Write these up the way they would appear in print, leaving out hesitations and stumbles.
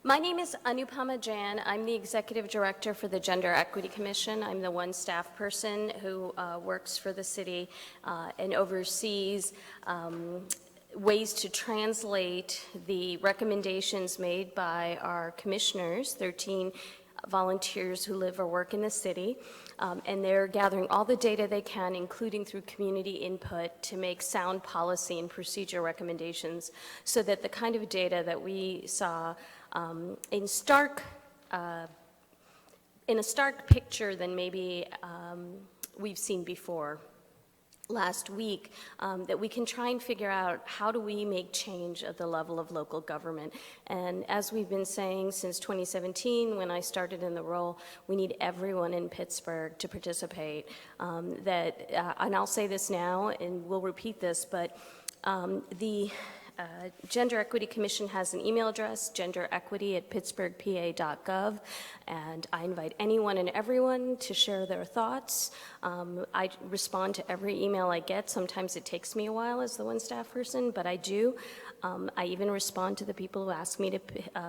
My name is Anupama Jan. I'm the Executive Director for the Gender Equity Commission. I'm the one staff person who works for the city and oversees ways to translate the recommendations made by our commissioners, 13 volunteers who live or work in the city, and they're gathering all the data they can, including through community input, to make sound policy and procedure recommendations so that the kind of data that we saw in a stark picture than maybe we've seen before last week, that we can try and figure out how do we make change at the level of local government. And as we've been saying since 2017, when I started in the role, we need everyone in Pittsburgh to participate. And I'll say this now, and we'll repeat this, but the Gender Equity Commission has an email address, genderequity@pittsburghpa.gov, and I invite anyone and everyone to share their thoughts. I respond to every email I get. Sometimes it takes me a while as the one staff person, but I do. I even respond to the people who ask me to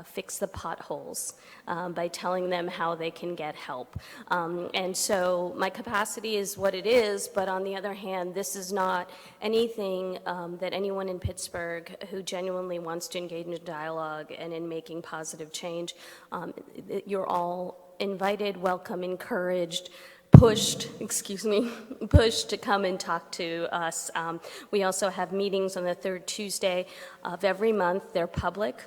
fix the potholes by telling them how they can get help. And so my capacity is what it is, but on the other hand, this is not anything that anyone in Pittsburgh who genuinely wants to engage in dialogue and in making positive change, you're all invited, welcome, encouraged, pushed to come and talk to us. We also have meetings on the third Tuesday of every month. They're public.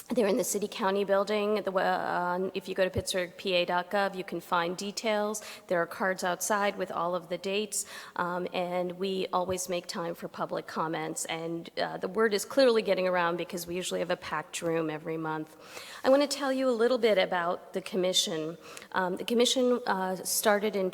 They're in the City County building. If you go to pittsburghpa.gov, you can find details. There are cards outside with all of the dates, and we always make time for public comments. And the word is clearly getting around because we usually have a packed room every month. I want to tell you a little bit about the commission. The commission started in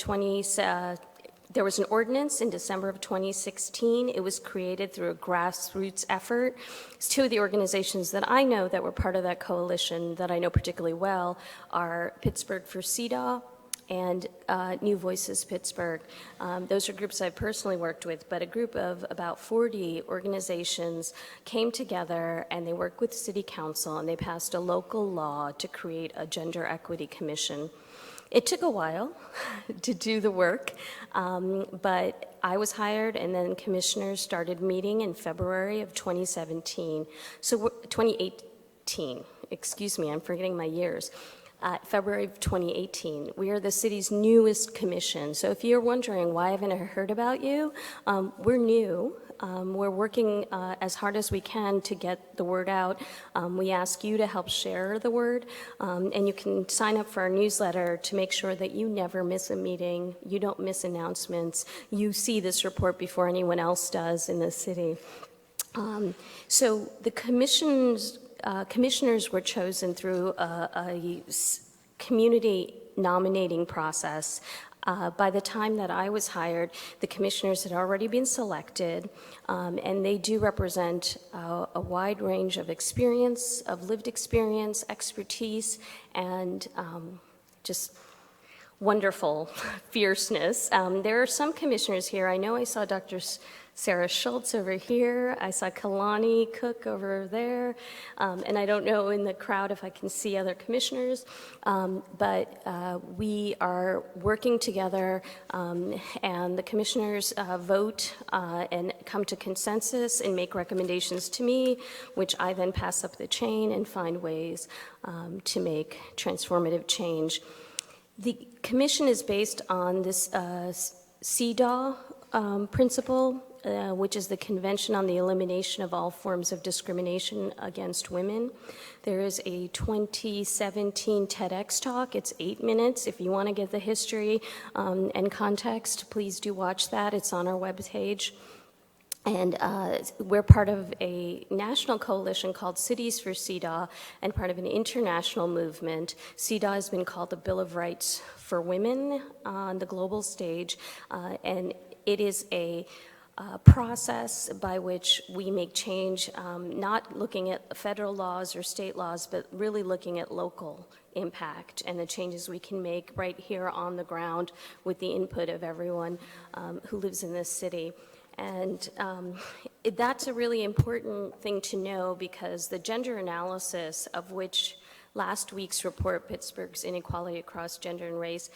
there was an ordinance in December of 2016. It was created through a grassroots effort. Two of the organizations that I know that were part of that coalition that I know particularly well are Pittsburgh for CEDAW and New Voices Pittsburgh. Those are groups I've personally worked with, but a group of about 40 organizations came together and they worked with City Council and they passed a local law to create a Gender Equity Commission. It took a while to do the work, but I was hired and then commissioners started meeting in February of 2017. So 2018, excuse me, I'm forgetting my years. February of 2018. We are the city's newest commission. So if you're wondering why haven't I heard about you, we're new. We're working as hard as we can to get the word out. We ask you to help share the word, and you can sign up for our newsletter to make sure that you never miss a meeting, you don't miss announcements, you see this report before anyone else does in the city. So the commissioners were chosen through a community nominating process. By the time that I was hired, the commissioners had already been selected, and they do represent a wide range of experience, of lived experience, expertise, and just wonderful fierceness. There are some commissioners here. I know I saw Dr. Sarah Schultz over here. I saw Kalani Cook over there. And I don't know in the crowd if I can see other commissioners. But we are working together, and the commissioners vote and come to consensus and make recommendations to me, which I then pass up the chain and find ways to make transformative change. The commission is based on this CEDAW principle, which is the Convention on the Elimination of All Forms of Discrimination Against Women. There is a 2017 TEDx talk. It's 8 minutes. If you want to get the history and context, please do watch that. It's on our webpage. And we're part of a national coalition called Cities for CEDAW and part of an international movement. CEDAW has been called the Bill of Rights for Women on the global stage, and it is a process by which we make change, not looking at federal laws or state laws, but really looking at local impact and the changes we can make right here on the ground with the input of everyone who lives in this city. And that's a really important thing to know because the gender analysis of which last week's report, Pittsburgh's Inequality Across Gender and Race,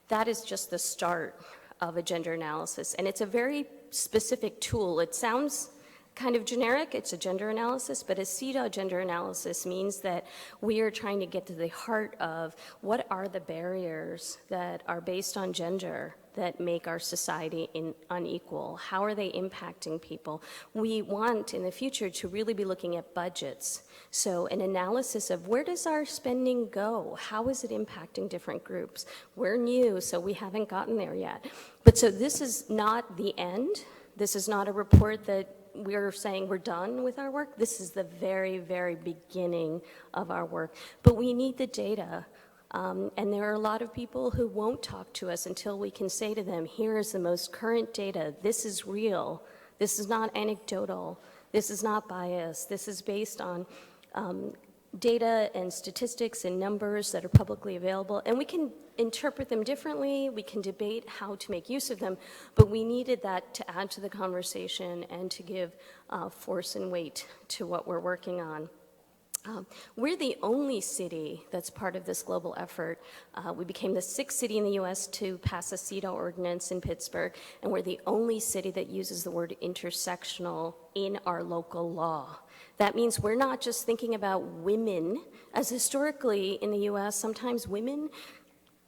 that is just the start of a gender analysis. And it's a very specific tool. It sounds kind of generic, it's a gender analysis, but a CEDAW gender analysis means that we are trying to get to the heart of what are the barriers that are based on gender that make our society unequal? How are they impacting people? We want in the future to really be looking at budgets. So an analysis of where does our spending go? How is it impacting different groups? We're new, so we haven't gotten there yet. But so this is not the end. This is not a report that we're saying we're done with our work. This is the very, very beginning of our work. But we need the data. And there are a lot of people who won't talk to us until we can say to them, here is the most current data. This is real. This is not anecdotal. This is not biased. This is based on data and statistics and numbers that are publicly available. And we can interpret them differently. We can debate how to make use of them. But we needed that to add to the conversation and to give force and weight to what we're working on. We're the only city that's part of this global effort. We became the 6th city in the U.S. to pass a CEDAW ordinance in Pittsburgh, and we're the only city that uses the word intersectional in our local law. That means we're not just thinking about women, as historically in the U.S., sometimes women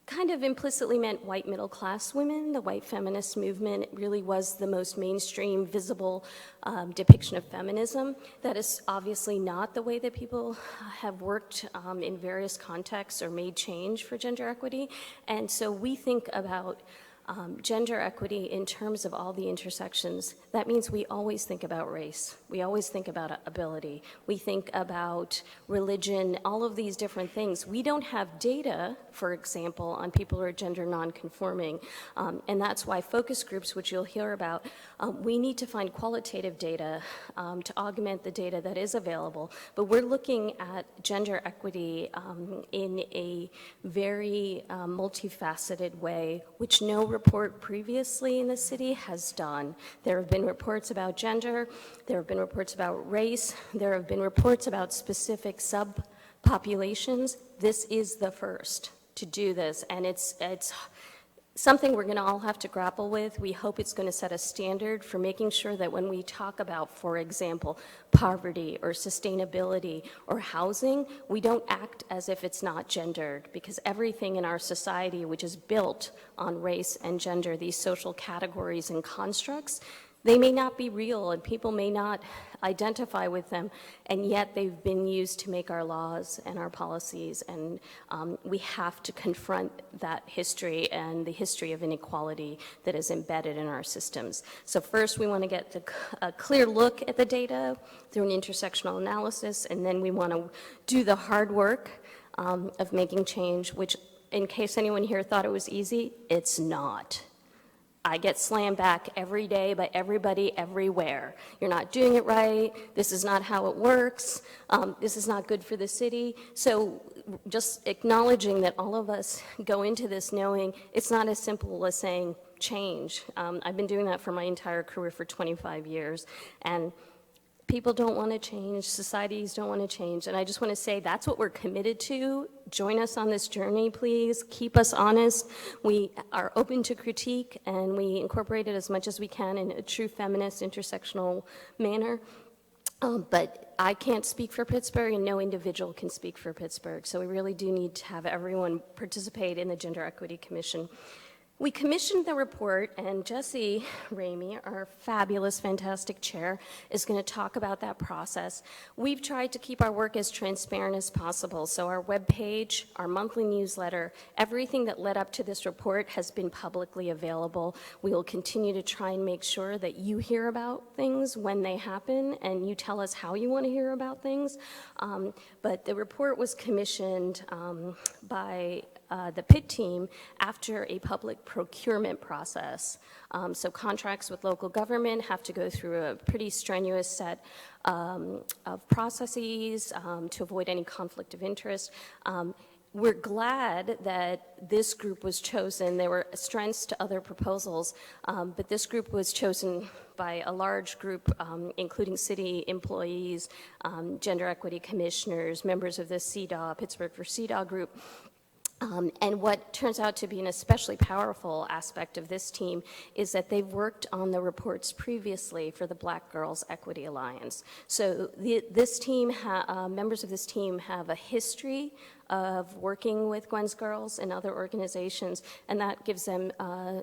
kind of implicitly meant white middle-class women. The white feminist movement really was the most mainstream, visible depiction of feminism. That is obviously not the way that people have worked in various contexts or made change for gender equity. And so we think about gender equity in terms of all the intersections. That means we always think about race. We always think about ability. We think about religion, all of these different things. We don't have data, for example, on people who are gender nonconforming. And that's why focus groups, which you'll hear about, we need to find qualitative data to augment the data that is available. But we're looking at gender equity in a very multifaceted way, which no report previously in the city has done. There have been reports about gender, there have been reports about race, there have been reports about specific subpopulations. This is the first to do this, and it's something we're going to all have to grapple with. We hope it's going to set a standard for making sure that when we talk about, for example, poverty or sustainability or housing, we don't act as if it's not gendered, because everything in our society, which is built on race and gender, these social categories and constructs, they may not be real and people may not identify with them, and yet they've been used to make our laws and our policies, and we have to confront that history and the history of inequality that is embedded in our systems. So first we want to get a clear look at the data through an intersectional analysis, and then we want to do the hard work of making change, which, in case anyone here thought it was easy, it's not. I get slammed back every day by everybody everywhere. You're not doing it right. This is not how it works. This is not good for the city. So just acknowledging that all of us go into this knowing it's not as simple as saying change. I've been doing that for my entire career for 25 years. And people don't want to change, societies don't want to change, and I just want to say that's what we're committed to. Join us on this journey, please. Keep us honest. We are open to critique, and we incorporate it as much as we can in a true feminist, intersectional manner. But I can't speak for Pittsburgh, and no individual can speak for Pittsburgh, so we really do need to have everyone participate in the Gender Equity Commission. We commissioned the report, and Jesse Ramey, our fabulous, fantastic chair, is going to talk about that process. We've tried to keep our work as transparent as possible, so our webpage, our monthly newsletter, everything that led up to this report has been publicly available. We will continue to try and make sure that you hear about things when they happen, and you tell us how you want to hear about things. But the report was commissioned by the PIT team after a public procurement process. So contracts with local government have to go through a pretty strenuous set of processes to avoid any conflict of interest. we're glad that this group was chosen. There were strengths to other proposals, but this group was chosen by a large group, including city employees, gender equity commissioners, members of the CDAW, Pittsburgh for CDAW group. And what turns out to be an especially powerful aspect of this team is that they've worked on the reports previously for the Black Girls Equity Alliance. So this team, members of this team have a history of working with Gwen's Girls and other organizations, and that gives them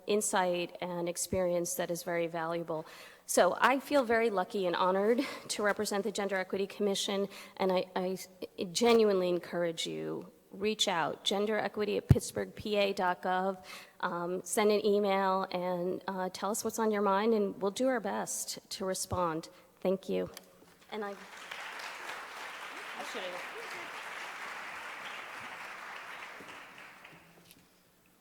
insight and experience that is very valuable. So I feel very lucky and honored to represent the Gender Equity Commission, and I genuinely encourage you, reach out, genderequity@pittsburghpa.gov, send an email and tell us what's on your mind, and we'll do our best to respond. Thank you. And I should have.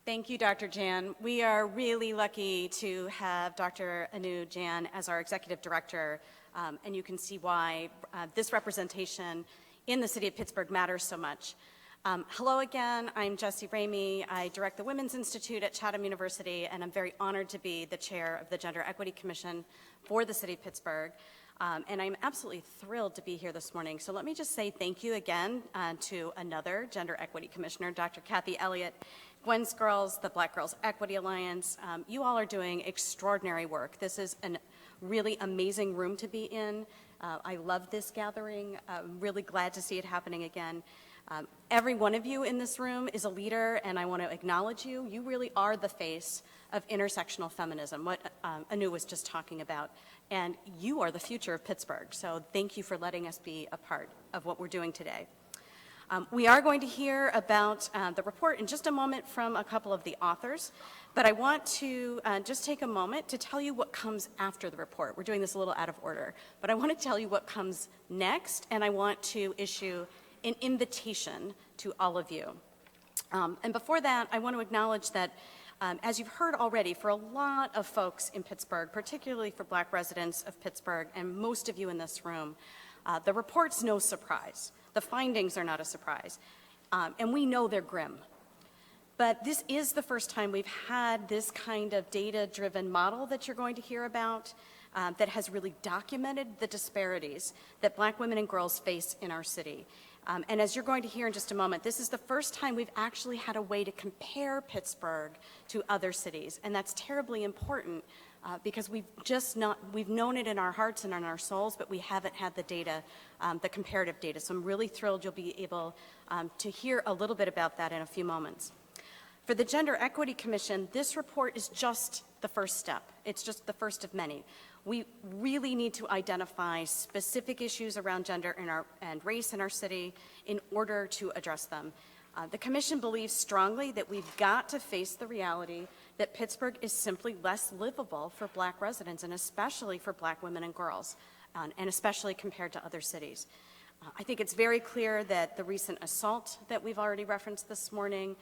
Thank you, Dr. Jan. We are really lucky to have Dr. Anu Jan as our executive director, and you can see why this representation in the city of Pittsburgh matters so much. Hello again, I'm Jessie Ramey. I direct the Women's Institute at Chatham University, and I'm very honored to be the chair of the Gender Equity Commission for the city of Pittsburgh. And I'm absolutely thrilled to be here this morning. So let me just say thank you again to another Gender Equity Commissioner, Dr. Kathy Elliott, Gwen's Girls, the Black Girls Equity Alliance. You all are doing extraordinary work. This is a really amazing room to be in. I love this gathering. I'm really glad to see it happening again. Every one of you in this room is a leader, and I want to acknowledge you. You really are the face of intersectional feminism, what Anu was just talking about. And you are the future of Pittsburgh, so thank you for letting us be a part of what we're doing today. We are going to hear about the report in just a moment from a couple of the authors, but I want to just take a moment to tell you what comes after the report. We're doing this a little out of order, but I want to tell you what comes next, and I want to issue an invitation to all of you. And before that, I want to acknowledge that, as you've heard already, for a lot of folks in Pittsburgh, particularly for Black residents of Pittsburgh, and most of you in this room, the report's no surprise. The findings are not a surprise, and we know they're grim. But this is the first time we've had this kind of data-driven model that you're going to hear about that has really documented the disparities that Black women and girls face in our city. And as you're going to hear in just a moment, this is the first time we've actually had a way to compare Pittsburgh to other cities. And that's terribly important because we've known it in our hearts and in our souls, but we haven't had the data, the comparative data. So I'm really thrilled you'll be able to hear a little bit about that in a few moments. For the Gender Equity Commission, this report is just the first step. It's just the first of many. We really need to identify specific issues around gender and race in our city in order to address them. The Commission believes strongly that we've got to face the reality that Pittsburgh is simply less livable for Black residents, and especially for Black women and girls, and especially compared to other cities. I think it's very clear that the recent assault that we've already referenced this morning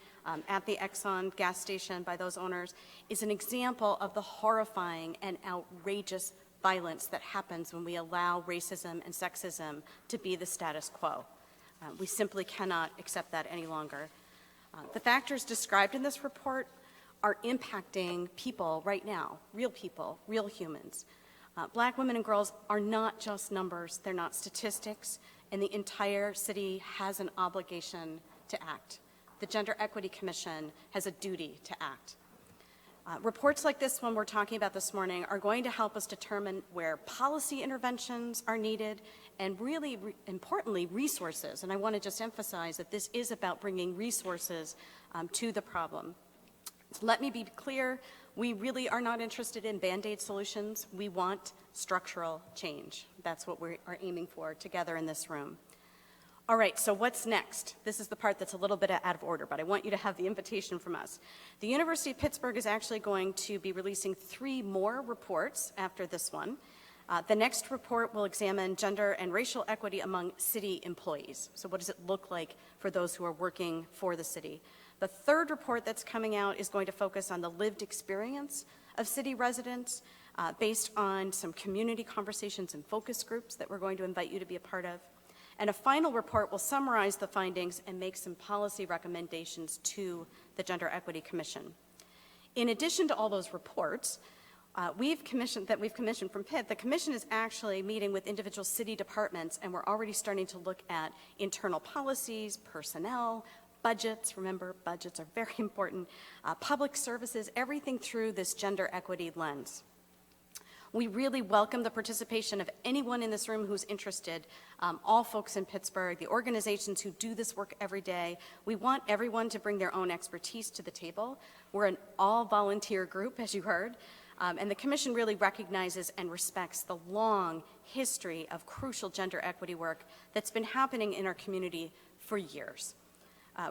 at the Exxon gas station by those owners is an example of the horrifying and outrageous violence that happens when we allow racism and sexism to be the status quo. We simply cannot accept that any longer. The factors described in this report are impacting people right now, real humans. Black women and girls are not just numbers, they're not statistics, and the entire city has an obligation to act. The Gender Equity Commission has a duty to act. Reports like this one we're talking about this morning are going to help us determine where policy interventions are needed and really, importantly, resources. And I want to just emphasize that this is about bringing resources to the problem. So let me be clear, we really are not interested in Band-Aid solutions. We want structural change. That's what we are aiming for together in this room. All right, so what's next? This is the part that's a little bit out of order, but I want you to have the invitation from us. The University of Pittsburgh is actually going to be releasing 3 more reports after this one. The next report will examine gender and racial equity among city employees. So what does it look like for those who are working for the city? The third report that's coming out is going to focus on the lived experience of city residents based on some community conversations and focus groups that we're going to invite you to be a part of. And a final report will summarize the findings and make some policy recommendations to the Gender Equity Commission. In addition to all those reports, we've commissioned from Pitt, the commission is actually meeting with individual city departments, and we're already starting to look at internal policies, personnel, budgets. Remember, budgets are very important, public services, everything through this gender equity lens. We really welcome the participation of anyone in this room who's interested, all folks in Pittsburgh, the organizations who do this work every day. We want everyone to bring their own expertise to the table. We're an all-volunteer group, as you heard, and the Commission really recognizes and respects the long history of crucial gender equity work that's been happening in our community for years.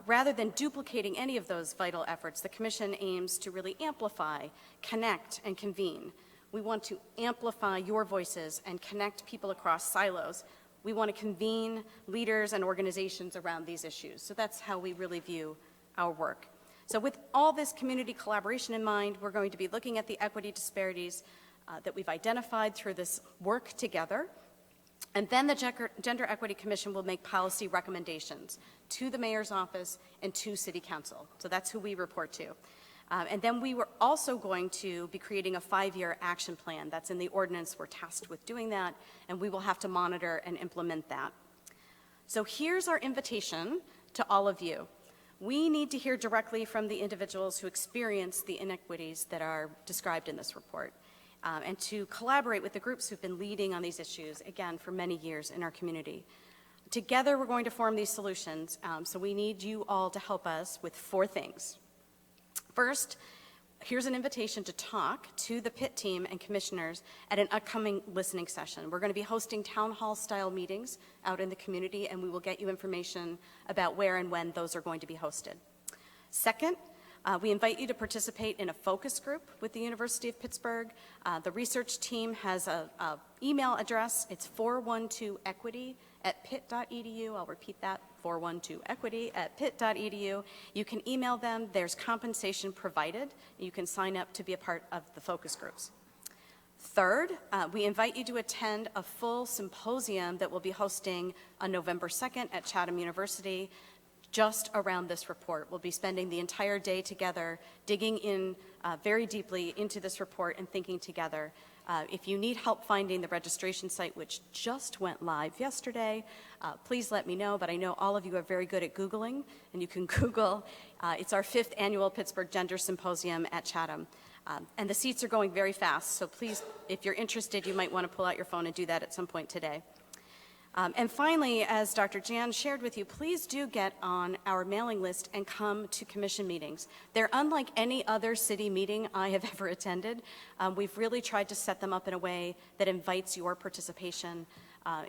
Rather than duplicating any of those vital efforts, the Commission aims to really amplify, connect, and convene. We want to amplify your voices and connect people across silos. We want to convene leaders and organizations around these issues. So that's how we really view our work. So with all this community collaboration in mind, we're going to be looking at the equity disparities that we've identified through this work together. And then the Gender Equity Commission will make policy recommendations to the mayor's office and to City Council. So that's who we report to. And then we were also going to be creating a 5-year action plan. That's in the ordinance. We're tasked with doing that, and we will have to monitor and implement that. So here's our invitation to all of you. We need to hear directly from the individuals who experience the inequities that are described in this report, and to collaborate with the groups who've been leading on these issues, again, for many years in our community. Together, we're going to form these solutions, so we need you all to help us with 4 things. First, here's an invitation to talk to the Pitt team and commissioners at an upcoming listening session. We're going to be hosting town hall style meetings out in the community, and we will get you information about where and when those are going to be hosted. Second, we invite you to participate in a focus group with the University of Pittsburgh. The research team has an email address. It's 412equity@pitt.edu. I'll repeat that, 412equity@pitt.edu. You can email them. There's compensation provided. You can sign up to be a part of the focus groups. Third, we invite you to attend a full symposium that we'll be hosting on November 2nd at Chatham University, just around this report. We'll be spending the entire day together, digging in very deeply into this report and thinking together. If you need help finding the registration site, which just went live yesterday, please let me know, but I know all of you are very good at Googling, and you can Google. It's our 5th annual Pittsburgh Gender Symposium at Chatham. And the seats are going very fast, so please, if you're interested, you might want to pull out your phone and do that at some point today. And finally, as Dr. Jan shared with you, please do get on our mailing list and come to commission meetings. They're unlike any other city meeting I have ever attended. We've really tried to set them up in a way that invites your participation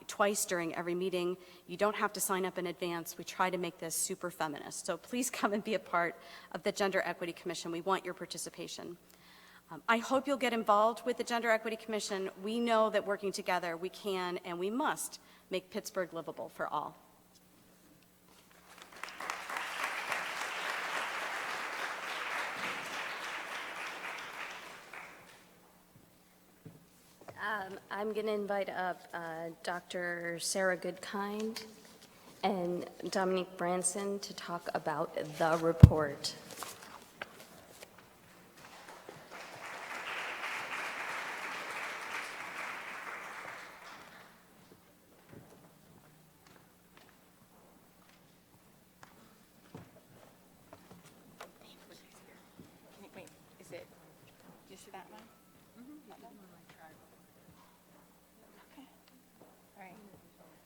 twice during every meeting. You don't have to sign up in advance. We try to make this super feminist. So please come and be a part of the Gender Equity Commission. We want your participation. I hope you'll get involved with the Gender Equity Commission. We know that working together, we can and we must make Pittsburgh livable for all. I'm going to invite up Dr. Sarah Goodkind and Dominique Branson to talk about the report.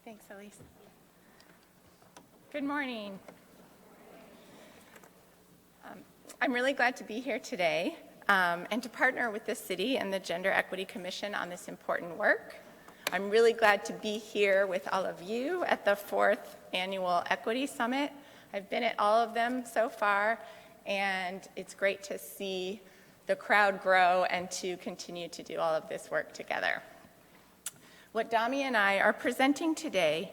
Thanks, Elise. Good morning. I'm really glad to be here today and to partner with the city and the Gender Equity Commission on this important work. I'm really glad to be here with all of you at the 4th Annual Equity Summit. I've been at all of them so far, and it's great to see the crowd grow and to continue to do all of this work together. What Dami and I are presenting today,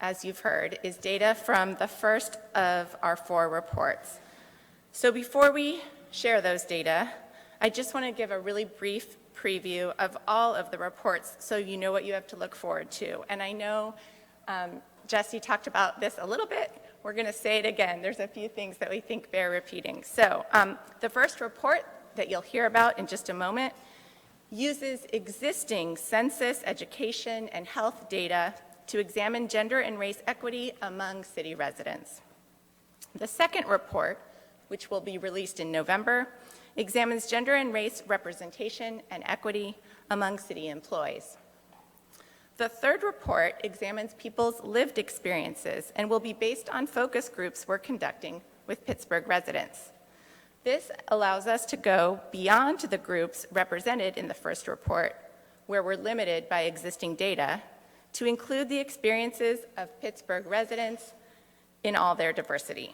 as you've heard, is data from the first of our 4 reports. So before we share those data, I just want to give a really brief preview of all of the reports so you know what you have to look forward to. And I know Jesse talked about this a little bit. We're going to say it again. There's a few things that we think bear repeating. So the first report that you'll hear about in just a moment uses existing census, education, and health data to examine gender and race equity among city residents. The second report, which will be released in November, examines gender and race representation and equity among city employees. The third report examines people's lived experiences and will be based on focus groups we're conducting with Pittsburgh residents. This allows us to go beyond the groups represented in the first report, where we're limited by existing data, to include the experiences of Pittsburgh residents in all their diversity.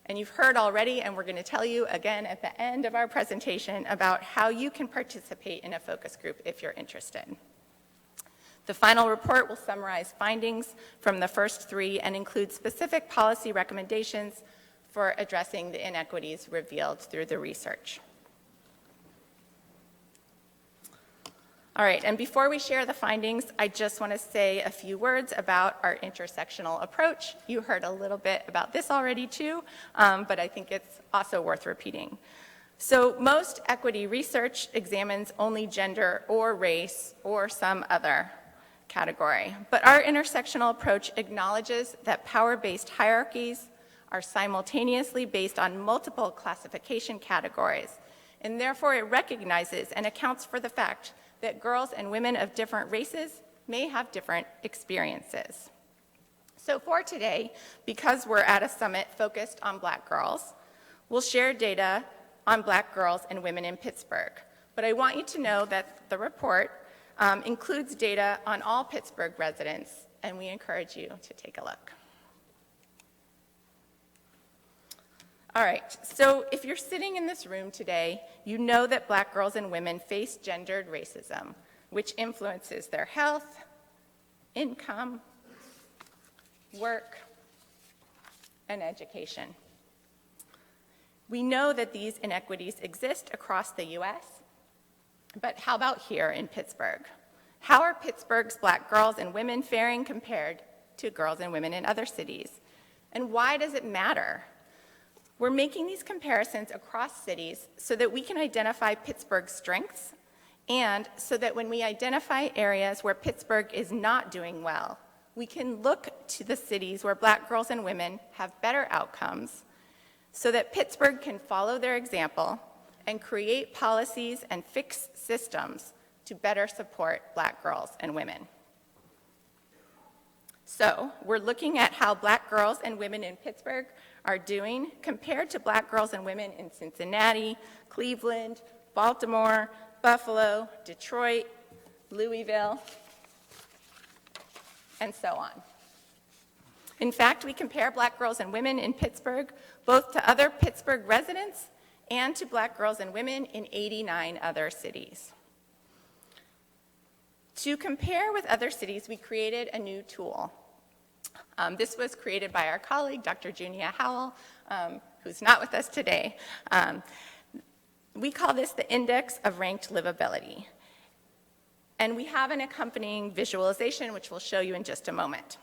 And you've heard already, and we're going to tell you again at the end of our presentation about how you can participate in a focus group if you're interested. The final report will summarize findings from the first three and include specific policy recommendations for addressing the inequities revealed through the research. All right, and before we share the findings, I just want to say a few words about our intersectional approach. You heard a little bit about this already too, but I think it's also worth repeating. So most equity research examines only gender or race or some other category, but our intersectional approach acknowledges that power-based hierarchies are simultaneously based on multiple classification categories, and therefore it recognizes and accounts for the fact that girls and women of different races may have different experiences. So for today, because we're at a summit focused on Black girls, we'll share data on Black girls and women in Pittsburgh. But I want you to know that the report includes data on all Pittsburgh residents, and we encourage you to take a look. All right, so if you're sitting in this room today, you know that Black girls and women face gendered racism, which influences their health, income, work, and education. We know that these inequities exist across the U.S., but how about here in Pittsburgh? How are Pittsburgh's Black girls and women faring compared to girls and women in other cities? And why does it matter? We're making these comparisons across cities so that we can identify Pittsburgh's strengths and so that when we identify areas where Pittsburgh is not doing well, we can look to the cities where Black girls and women have better outcomes so that Pittsburgh can follow their example and create policies and fix systems to better support Black girls and women. So we're looking at how Black girls and women in Pittsburgh are doing compared to Black girls and women in Cincinnati, Cleveland, Baltimore, Buffalo, Detroit, Louisville, and so on. In fact, we compare Black girls and women in Pittsburgh both to other Pittsburgh residents and to Black girls and women in 89 other cities. To compare with other cities, we created a new tool. This was created by our colleague, Dr. Junia Howell, who's not with us today. We call this the Index of Ranked Livability. And we have an accompanying visualization, which we'll show you in just a moment.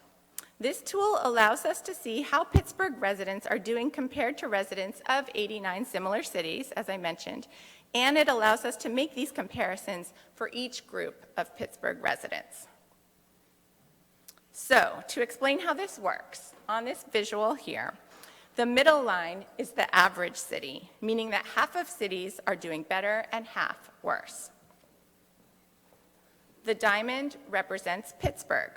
This tool allows us to see how Pittsburgh residents are doing compared to residents of 89 similar cities, as I mentioned, and it allows us to make these comparisons for each group of Pittsburgh residents. So, to explain how this works, on this visual here, the middle line is the average city, meaning that half of cities are doing better and half worse. The diamond represents Pittsburgh.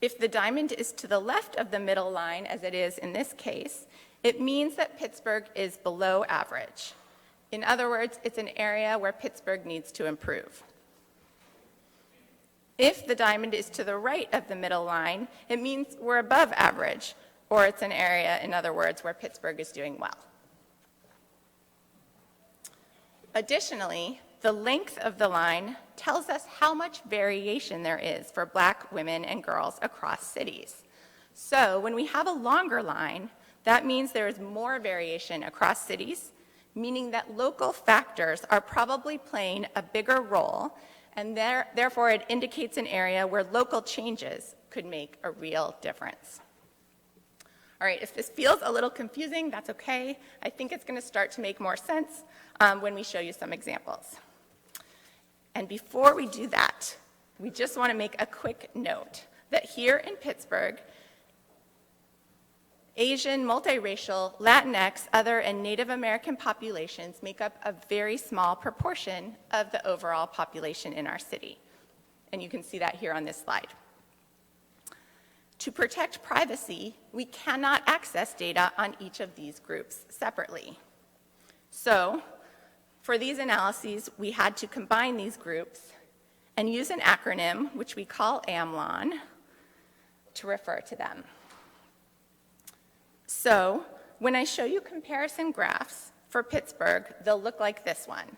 If the diamond is to the left of the middle line, as it is in this case, it means that Pittsburgh is below average. In other words, it's an area where Pittsburgh needs to improve. If the diamond is to the right of the middle line, it means we're above average, or it's an area, in other words, where Pittsburgh is doing well. Additionally, the length of the line tells us how much variation there is for Black women and girls across cities. So when we have a longer line, that means there is more variation across cities, meaning that local factors are probably playing a bigger role, and therefore it indicates an area where local changes could could make a real difference. All right, if this feels a little confusing, that's okay. I think it's going to start to make more sense when we show you some examples. And before we do that, we just want to make a quick note that here in Pittsburgh, Asian, multiracial, Latinx, other, and Native American populations make up a very small proportion of the overall population in our city. And you can see that here on this slide. To protect privacy, we cannot access data on each of these groups separately. So, for these analyses, we had to combine these groups and use an acronym, which we call AMLON, to refer to them. So, when I show you comparison graphs for Pittsburgh, they'll look like this one.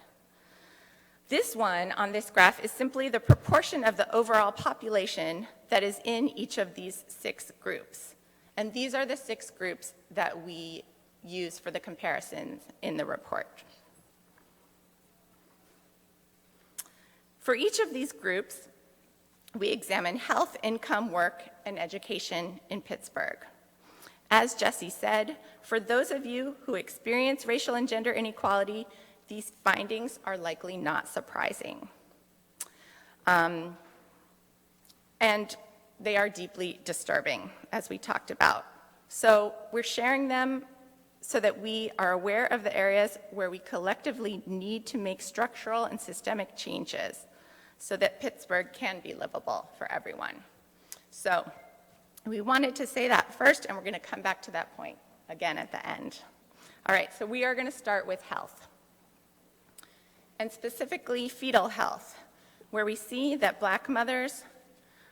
This one on this graph is simply the proportion of the overall population that is in each of these 6 groups. And these are the 6 groups that we use for the comparisons in the report. For each of these groups, we examine health, income, work, and education in Pittsburgh. As Jesse said, for those of you who experience racial and gender inequality, these findings are likely not surprising. And they are deeply disturbing, as we talked about. So we're sharing them so that we are aware of the areas where we collectively need to make structural and systemic changes so that Pittsburgh can be livable for everyone. So we wanted to say that first, and we're going to come back to that point again at the end. All right, so we are going to start with health, and specifically fetal health, where we see that Black mothers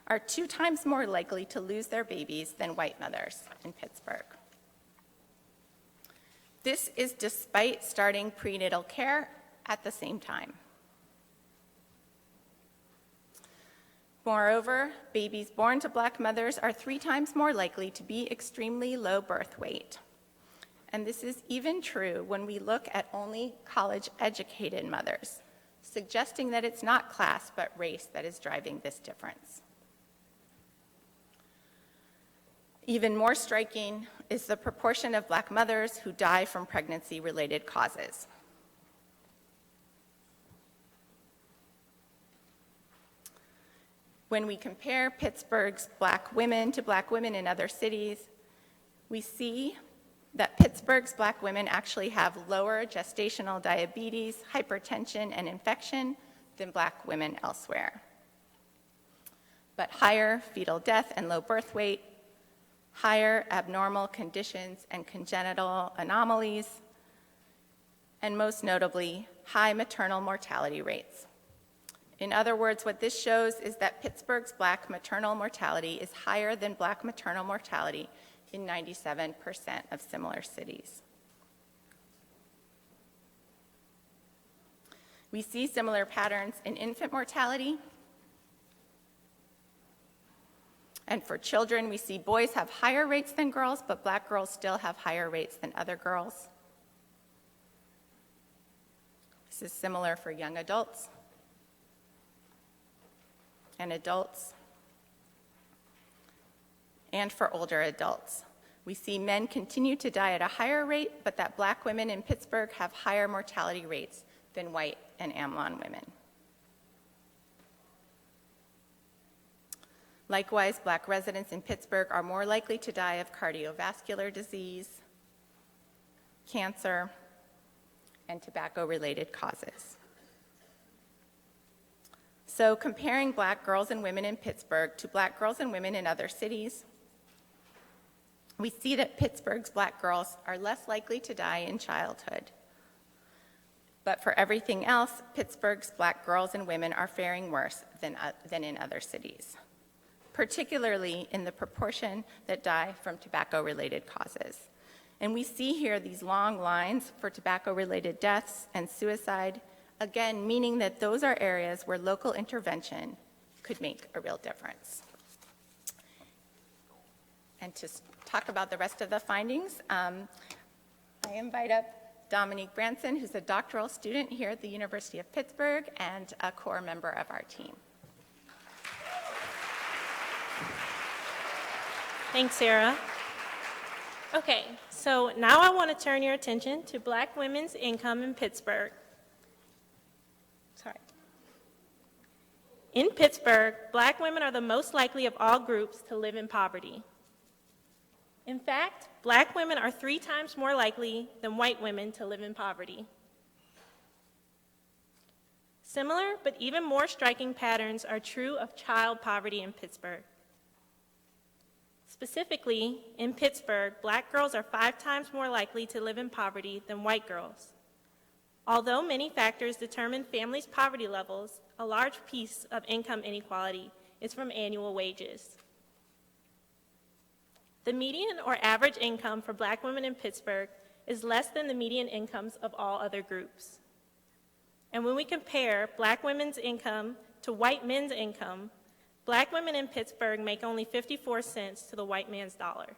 are 2 times more likely to lose their babies than white mothers in Pittsburgh. This is despite starting prenatal care at the same time. Moreover, babies born to Black mothers are 3 times more likely to be extremely low birth weight. And this is even true when we look at only college-educated mothers, suggesting that it's not class but race that is driving this difference. Even more striking is the proportion of Black mothers who die from pregnancy-related causes. When we compare Pittsburgh's Black women to Black women in other cities, we see that Pittsburgh's Black women actually have lower gestational diabetes, hypertension, and infection than Black women elsewhere. But higher fetal death and low birth weight, higher abnormal conditions and congenital anomalies, and most notably, high maternal mortality rates. In other words, what this shows is that Pittsburgh's Black maternal mortality is higher than Black maternal mortality in 97% of similar cities. We see similar patterns in infant mortality. And for children, we see boys have higher rates than girls, but Black girls still have higher rates than other girls. This is similar for young adults and adults, and for older adults. We see men continue to die at a higher rate, but that Black women in Pittsburgh have higher mortality rates than white and AMLON women. Likewise, Black residents in Pittsburgh are more likely to die of cardiovascular disease, cancer, and tobacco-related causes. So comparing Black girls and women in Pittsburgh to Black girls and women in other cities, we see that Pittsburgh's Black girls are less likely to die in childhood. But for everything else, Pittsburgh's Black girls and women are faring worse than in other cities, particularly in the proportion that die from tobacco-related causes. And we see here these long lines for tobacco-related deaths and suicide, again, meaning that those are areas where local intervention could make a real difference. And to talk about the rest of the findings, I invite up Dominique Branson, who's a doctoral student here at the University of Pittsburgh and a core member of our team. Thanks, Sarah. Okay, so now I want to turn your attention to Black women's income in Pittsburgh. Sorry. In Pittsburgh, Black women are the most likely of all groups to live in poverty. In fact, Black women are 3 times more likely than white women to live in poverty. Similar but even more striking patterns are true of child poverty in Pittsburgh. Specifically, in Pittsburgh, Black girls are 5 times more likely to live in poverty than white girls. Although many factors determine families' poverty levels, a large piece of income inequality is from annual wages. The median or average income for Black women in Pittsburgh is less than the median incomes of all other groups. And when we compare Black women's income to white men's income, Black women in Pittsburgh make only 54 cents to the white man's dollar.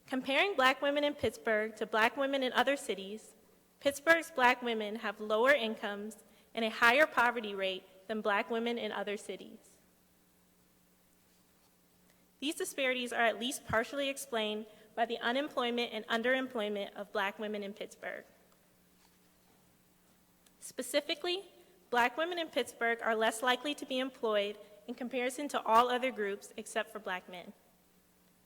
Comparing Black women in Pittsburgh to Black women in other cities, Pittsburgh's Black women have lower incomes and a higher poverty rate than Black women in other cities. These disparities are at least partially explained by the unemployment and underemployment of Black women in Pittsburgh. Specifically, Black women in Pittsburgh are less likely to be employed in comparison to all other groups except for Black men.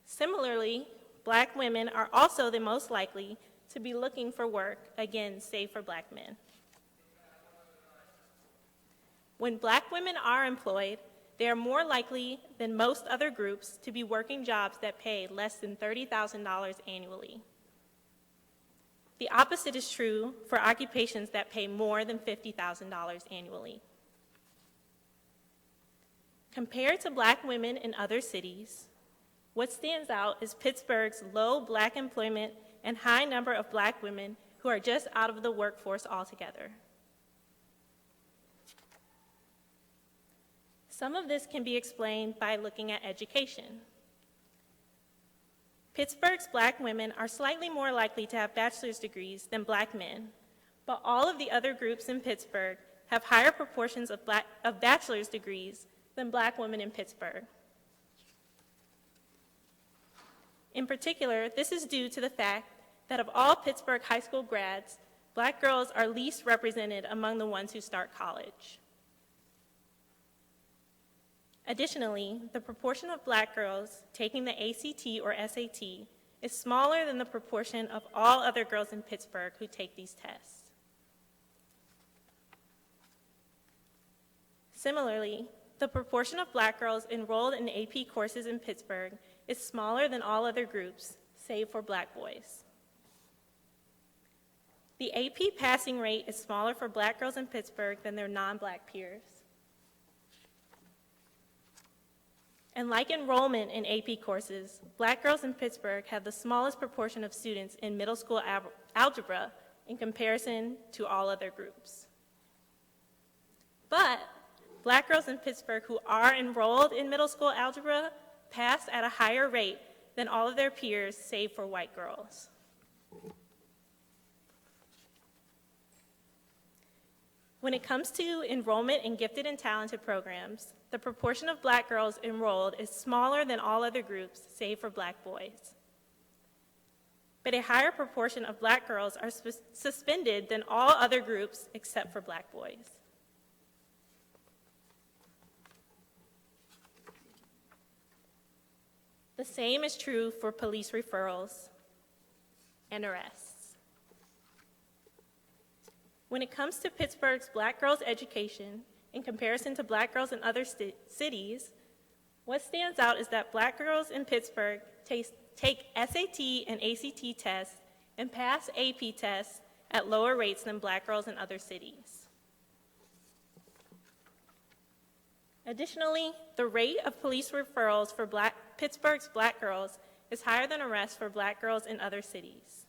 Similarly, Black women are also the most likely to be looking for work, again, save for Black men. When Black women are employed, they are more likely than most other groups to be working jobs that pay less than $30,000 annually. The opposite is true for occupations that pay more than $50,000 annually. Compared to Black women in other cities, what stands out is Pittsburgh's low Black employment and high number of Black women who are just out of the workforce altogether. Some of this can be explained by looking at education. Pittsburgh's Black women are slightly more likely to have bachelor's degrees than Black men, but all of the other groups in Pittsburgh have higher proportions of bachelor's degrees than Black women in Pittsburgh. In particular, this is due to the fact that of all Pittsburgh high school grads, Black girls are least represented among the ones who start college. Additionally, the proportion of Black girls taking the ACT or SAT is smaller than the proportion of all other girls in Pittsburgh who take these tests. Similarly, the proportion of Black girls enrolled in AP courses in Pittsburgh is smaller than all other groups, save for Black boys. The AP passing rate is smaller for Black girls in Pittsburgh than their non-Black peers. And like enrollment in AP courses, Black girls in Pittsburgh have the smallest proportion of students in middle school algebra in comparison to all other groups. But Black girls in Pittsburgh who are enrolled in middle school algebra pass at a higher rate than all of their peers, save for white girls. When it comes to enrollment in gifted and talented programs, the proportion of Black girls enrolled is smaller than all other groups, save for Black boys. But a higher proportion of Black girls are suspended than all other groups except for Black boys. The same is true for police referrals and arrests. When it comes to Pittsburgh's Black girls' education, in comparison to Black girls in other cities, what stands out is that Black girls in Pittsburgh take SAT and ACT tests and pass AP tests at lower rates than Black girls in other cities. Additionally, the rate of police referrals for Pittsburgh's Black girls is higher than arrests for Black girls in other cities.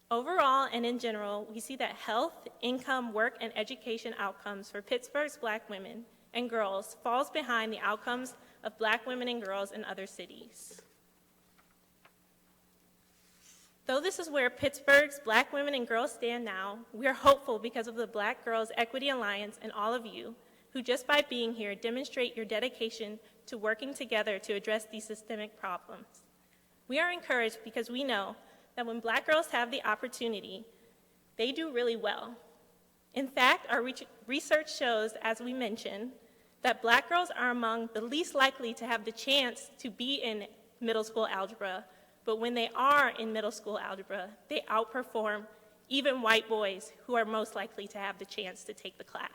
Overall and in general, we see that health, income, work, and education outcomes for Pittsburgh's Black women and girls falls behind the outcomes of Black women and girls in other cities. Though this is where Pittsburgh's Black women and girls stand now, we are hopeful because of the Black Girls Equity Alliance and all of you who just by being here demonstrate your dedication to working together to address these systemic problems. We are encouraged because we know that when Black girls have the opportunity, they do really well. In fact, our research shows, as we mentioned, that Black girls are among the least likely to have the chance to be in middle school algebra, but when they are in middle school algebra, they outperform even white boys who are most likely to have the chance to take the class.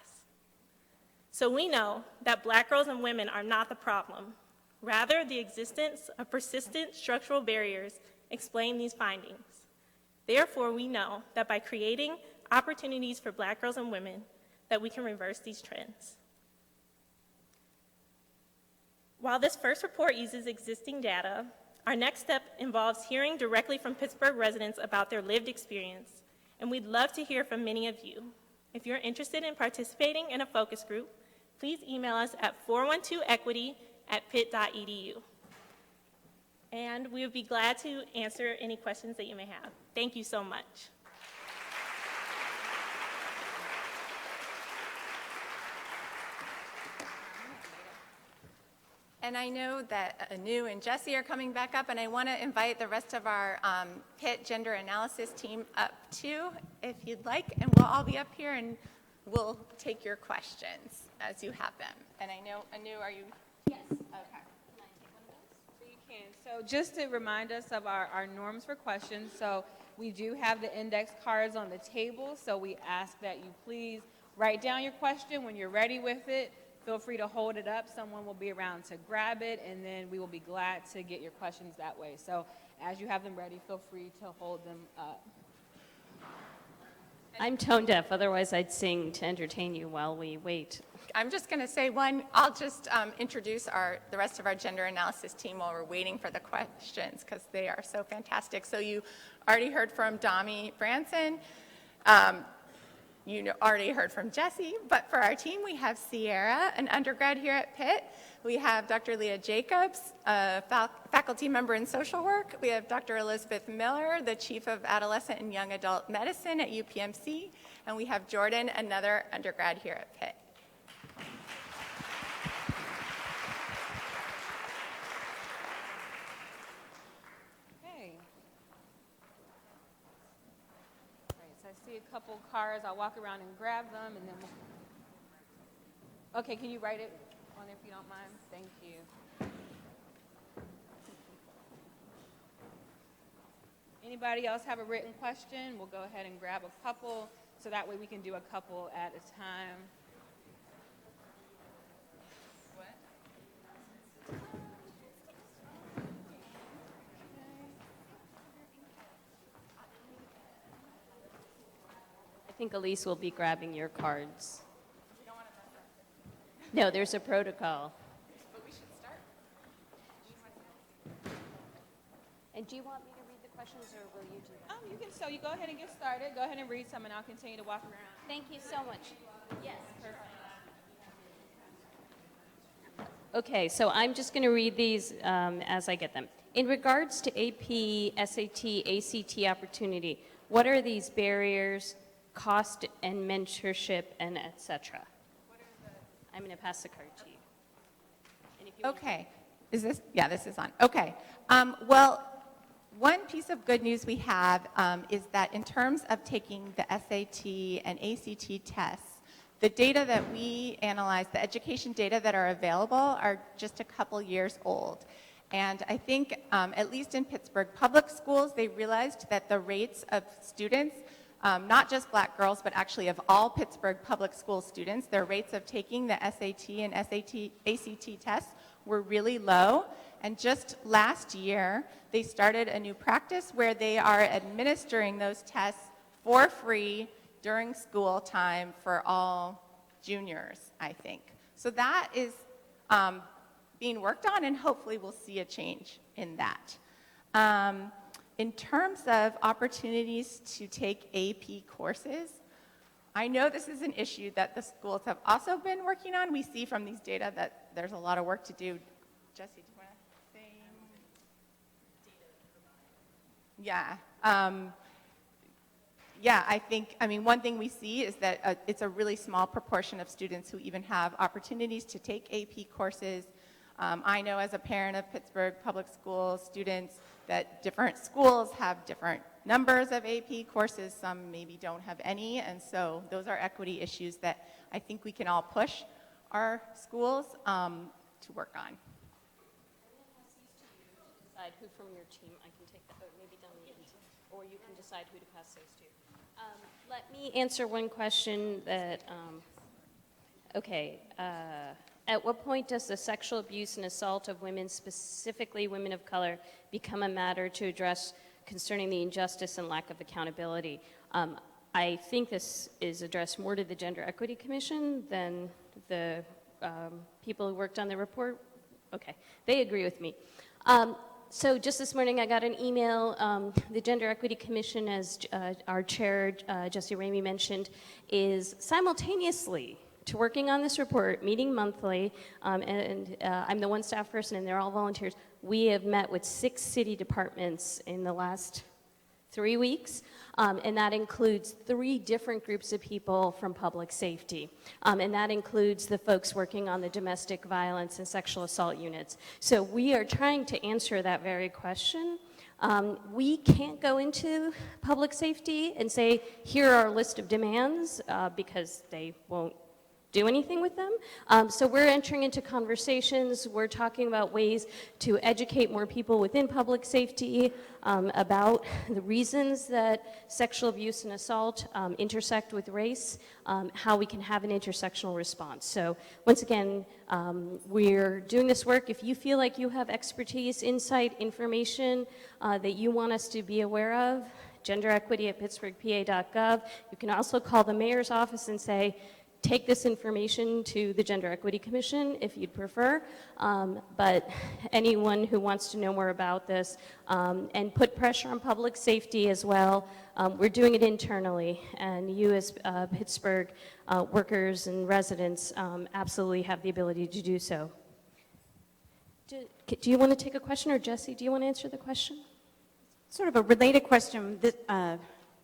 So we know that Black girls and women are not the problem. Rather, the existence of persistent structural barriers explain these findings. Therefore, we know that by creating opportunities for Black girls and women, that we can reverse these trends. While this first report uses existing data, our next step involves hearing directly from Pittsburgh residents about their lived experience, and we'd love to hear from many of you. If you're interested in participating in a focus group, please email us at 412equity@pitt.edu. And we would be glad to answer any questions that you may have. Thank you so much. And I know that Anu and Jesse are coming back up, and I want to invite the rest of our Pitt gender analysis team up too, if you'd like, and we'll all be up here and we'll take your questions as you have them. And I know, Anu, are you? Yes. Okay. So you can. So just to remind us of our norms for questions, so we do have the index cards on the table, so we ask that you please write down your question. When you're ready with it, feel free to hold it up. Someone will be around to grab it, and then we will be glad to get your questions that way. So as you have them ready, feel free to hold them up. I'm tone deaf, otherwise I'd sing to entertain you while we wait. I'm just going to say one, I'll just introduce the rest of our gender analysis team while we're waiting for the questions, because they are so fantastic. So you already heard from Dami Branson. You already heard from Jesse, but for our team, we have Sierra, an undergrad here at Pitt. We have Dr. Leah Jacobs, a faculty member in social work. We have Dr. Elizabeth Miller, the chief of adolescent and young adult medicine at UPMC. And we have Jordan, another undergrad here at Pitt. I see a couple cards. I'll walk around and grab them, and then okay, can you write it on there if you don't mind? Thank you. Anybody else have a written question? We'll go ahead and grab a couple, so that way we can do a couple at a time. I think Elise will be grabbing your cards. No, there's a protocol. But we should start. And do you want me to read the questions, or will you do that? You can. So you go ahead and get started. Go ahead and read some, and I'll continue to walk around. Thank you so much. Yes. Okay, so I'm just going to read these as I get them. In regards to AP, SAT, ACT opportunity, what are these barriers, cost and mentorship, and et cetera? I'm going to pass the card to you. And if you want- Okay. Is this? Yeah, this is on. Okay. Well, one piece of good news we have is that in terms of taking the SAT and ACT tests, the data that we analyze, the education data that are available, are just a couple years old. And I think, at least in Pittsburgh public schools, they realized that the rates of students, not just Black girls, but actually of all Pittsburgh public school students, their rates of taking the SAT and ACT tests were really low. And just last year, they started a new practice where they are administering those tests for free during school time for all juniors, I think. So that is being worked on, and hopefully we'll see a change in that. In terms of opportunities to take AP courses, I know this is an issue that the schools have also been working on. We see from these data that there's a lot of work to do. Jesse, do you want to say? Yeah, I mean, one thing we see is that it's a really small proportion of students who even have opportunities to take AP courses. I know as a parent of Pittsburgh Public School students that different schools have different numbers of AP courses. Some maybe don't have any, and so those are equity issues that I think we can all push our schools to work on. Decide who from your team I can take that, or maybe down the end, or you can decide who to pass those to. Let me answer one question that, at what point does the sexual abuse and assault of women, specifically women of color, become a matter to address concerning the injustice and lack of accountability? I think this is addressed more to the Gender Equity Commission than the people who worked on the report. Okay, they agree with me. So just this morning, I got an email. The Gender Equity Commission, as our chair, Jesse Ramey, mentioned, is simultaneously to working on this report, meeting monthly, and I'm the one staff person, and they're all volunteers. We have met with 6 city departments in the last 3 weeks, and that includes 3 different groups of people from public safety, and that includes the folks working on the domestic violence and sexual assault units. So we are trying to answer that very question. We can't go into public safety and say, here are a list of demands, because they won't do anything with them. So we're entering into conversations. We're talking about ways to educate more people within public safety about the reasons that sexual abuse and assault intersect with race, how we can have an intersectional response. So once again, we're doing this work. If you feel like you have expertise, insight, information that you want us to be aware of, genderequity@pittsburghpa.gov. You can also call the mayor's office and say, take this information to the Gender Equity Commission if you'd prefer, but anyone who wants to know more about this and put pressure on public safety as well, we're doing it internally, and you as Pittsburgh workers and residents absolutely have the ability to do so. Do you want to take a question, or Jesse, do you want to answer the question? Sort of a related question. This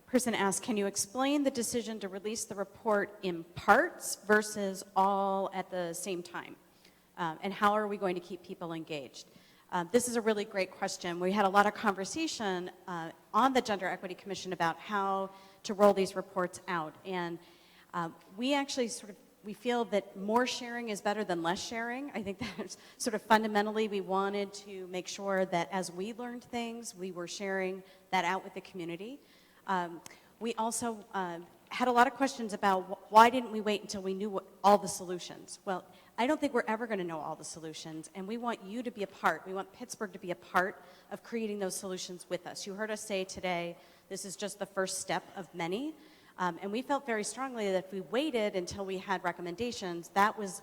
person asked, can you explain the decision to release the report in parts versus all at the same time? And how are we going to keep people engaged? This is a really great question. We had a lot of conversation on the Gender Equity Commission about how to roll these reports out. And we actually we feel that more sharing is better than less sharing. I think that sort of fundamentally we wanted to make sure that as we learned things, we were sharing that out with the community. We also had a lot of questions about why didn't we wait until we knew all the solutions? Well, I don't think we're ever going to know all the solutions, and we want you to be a part. We want Pittsburgh to be a part of creating those solutions with us. You heard us say today, this is just the first step of many, and we felt very strongly that if we waited until we had recommendations, that was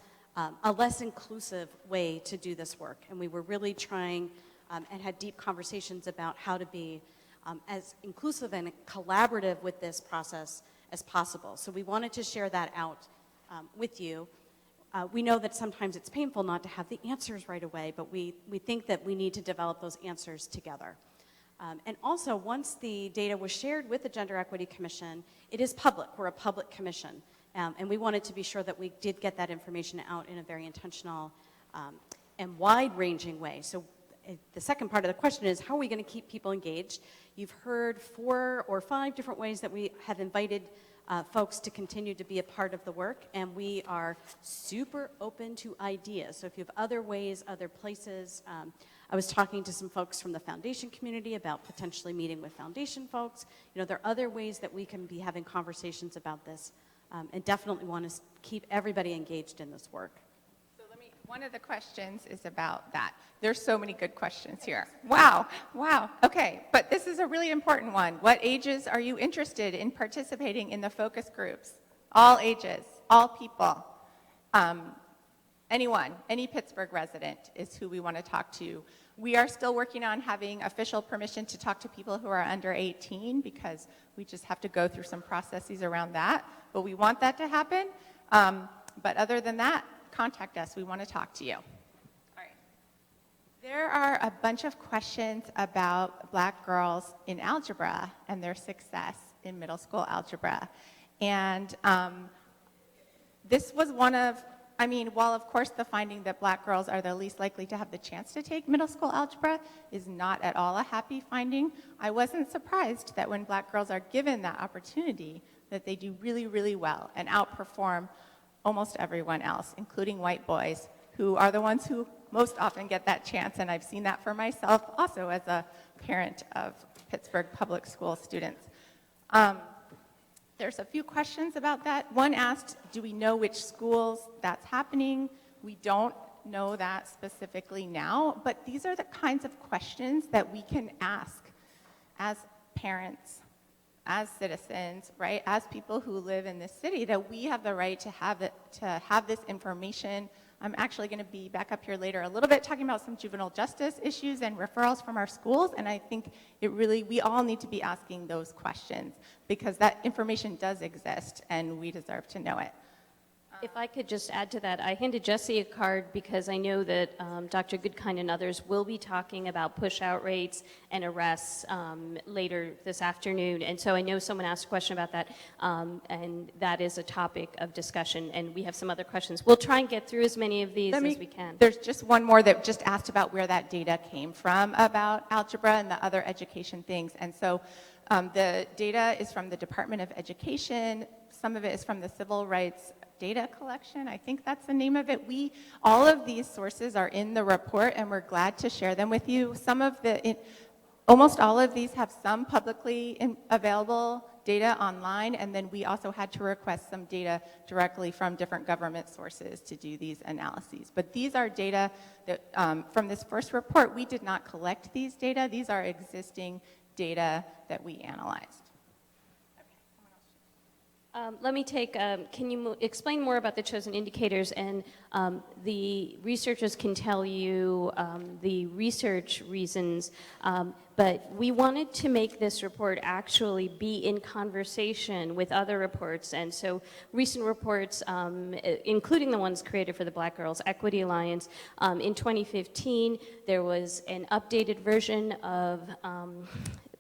a less inclusive way to do this work, and we were really trying and had deep conversations about how to be as inclusive and collaborative with this process as possible. So we wanted to share that out with you. We know that sometimes it's painful not to have the answers right away, but we think that we need to develop those answers together. And also, once the data was shared with the Gender Equity Commission, it is public. We're a public commission. And we wanted to be sure that we did get that information out in a very intentional and wide-ranging way. So the second part of the question is, how are we going to keep people engaged? You've heard 4 or 5 different ways that we have invited folks to continue to be a part of the work, and we are super open to ideas. So if you have other ways, other places, I was talking to some folks from the foundation community about potentially meeting with foundation folks. You know, there are other ways that we can be having conversations about this, and definitely want to keep everybody engaged in this work. One of the questions is about that. There's so many good questions here. Wow. Okay, but this is a really important one. What ages are you interested in participating in the focus groups? All ages, all people. Anyone, any Pittsburgh resident is who we want to talk to. We are still working on having official permission to talk to people who are under 18 because we just have to go through some processes around that. But we want that to happen. But other than that, contact us. We want to talk to you. All right. There are a bunch of questions about Black girls in algebra and their success in middle school algebra. And this was one of, I mean, while of course the finding that black girls are the least likely to have the chance to take middle school algebra is not at all a happy finding, I wasn't surprised that when black girls are given that opportunity, that they do really, really well and outperform almost everyone else, including white boys, who are the ones who most often get that chance. And I've seen that for myself also as a parent of Pittsburgh public school students. There's a few questions about that. One asked, do we know which schools that's happening? We don't know that specifically now, but these are the kinds of questions that we can ask as parents, as citizens, right, as people who live in this city, that we have the right to have this information. I'm actually going to be back up here later a little bit talking about some juvenile justice issues and referrals from our schools, and I think we all need to be asking those questions because that information does exist and we deserve to know it. If I could just add to that, I handed Jesse a card because I know that Dr. Goodkind and others will be talking about push-out rates and arrests later this afternoon. And so I know someone asked a question about that, and that is a topic of discussion. And we have some other questions. We'll try and get through as many of these as we can. There's just one more that just asked about where that data came from about algebra and the other education things. And so the data is from the Department of Education. Some of it is from the Civil Rights Data Collection, I think that's the name of it. All of these sources are in the report, and we're glad to share them with you. Almost all of these have some publicly available data online, and then we also had to request some data directly from different government sources to do these analyses. But these are data that, from this first report, we did not collect these data. These are existing data that we analyzed. Let me take, can you explain more about the chosen indicators? And the researchers can tell you the research reasons, but we wanted to make this report actually be in conversation with other reports. And so recent reports, including the ones created for the Black Girls Equity Alliance, in 2015, there was an updated version of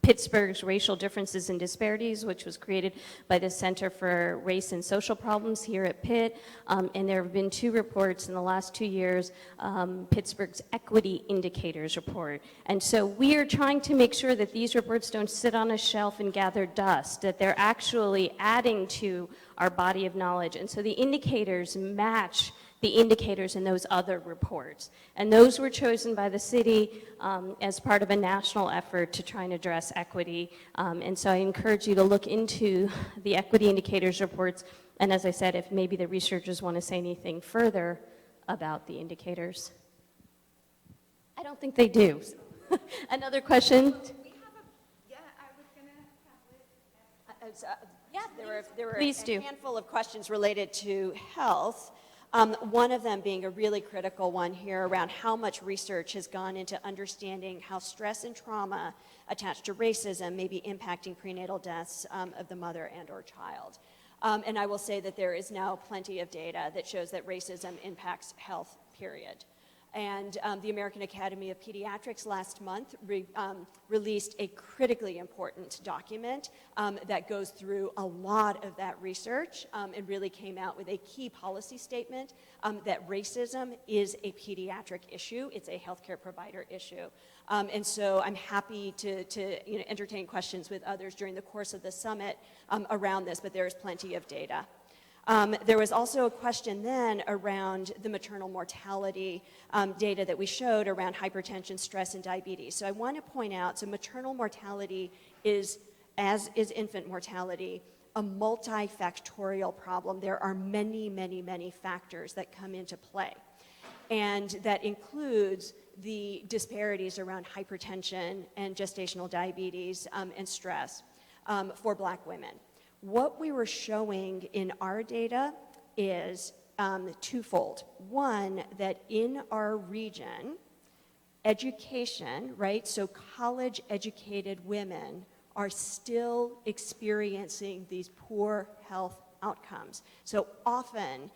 Pittsburgh's Racial Differences and Disparities, which was created by the Center for Race and Social Problems here at Pitt. And there have been 2 reports in the last 2 years, Pittsburgh's Equity Indicators report. And so we are trying to make sure that these reports don't sit on a shelf and gather dust, that they're actually adding to our body of knowledge. And so the indicators match the indicators in those other reports. And those were chosen by the city as part of a national effort to try and address equity. And so I encourage you to look into the equity indicators reports. And as I said, if maybe the researchers want to say anything further about the indicators. I don't think they do. Another question? There were Please do. a handful of questions related to health. One of them being a really critical one here around how much research has gone into understanding how stress and trauma attached to racism may be impacting prenatal deaths of the mother and or child. And I will say that there is now plenty of data that shows that racism impacts health, period. And the American Academy of Pediatrics last month released a critically important document that goes through a lot of that research and really came out with a key policy statement that racism is a pediatric issue. It's a healthcare provider issue. And so I'm happy to entertain questions with others during the course of the summit around this, but there is plenty of data. There was also a question then around the maternal mortality data that we showed around hypertension, stress, and diabetes. So I want to point out, so maternal mortality is, as is infant mortality, a multifactorial problem. There are many, many, many factors that come into play. And that includes the disparities around hypertension and gestational diabetes and stress for Black women. What we were showing in our data is twofold. One, that in our region, education, right, so college-educated women are still experiencing these poor health outcomes. So often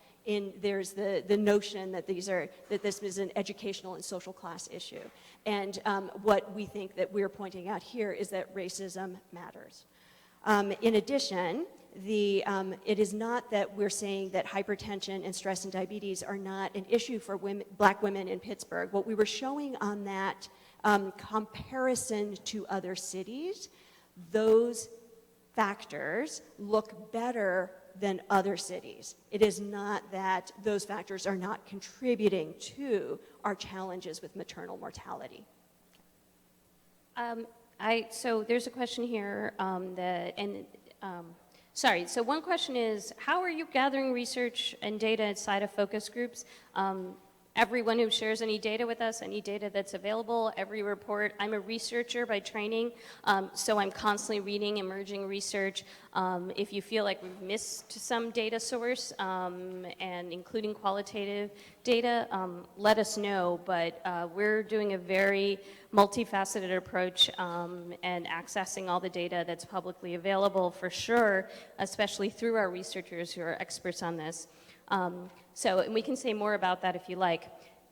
there's the notion that this is an educational and social class issue. And what we think that we're pointing out here is that racism matters. In addition, it is not that we're saying that hypertension and stress and diabetes are not an issue for Black women in Pittsburgh. What we were showing on that comparison to other cities, those factors look better than other cities. It is not that those factors are not contributing to our challenges with maternal mortality. So there's a question here sorry, so one question is, how are you gathering research and data inside of focus groups? Everyone who shares any data with us, any data that's available, every report. I'm a researcher by training, so I'm constantly reading emerging research. If you feel like we've missed some data source, and including qualitative data, let us know. But we're doing a very multifaceted approach and accessing all the data that's publicly available for sure, especially through our researchers who are experts on this. And we can say more about that if you like.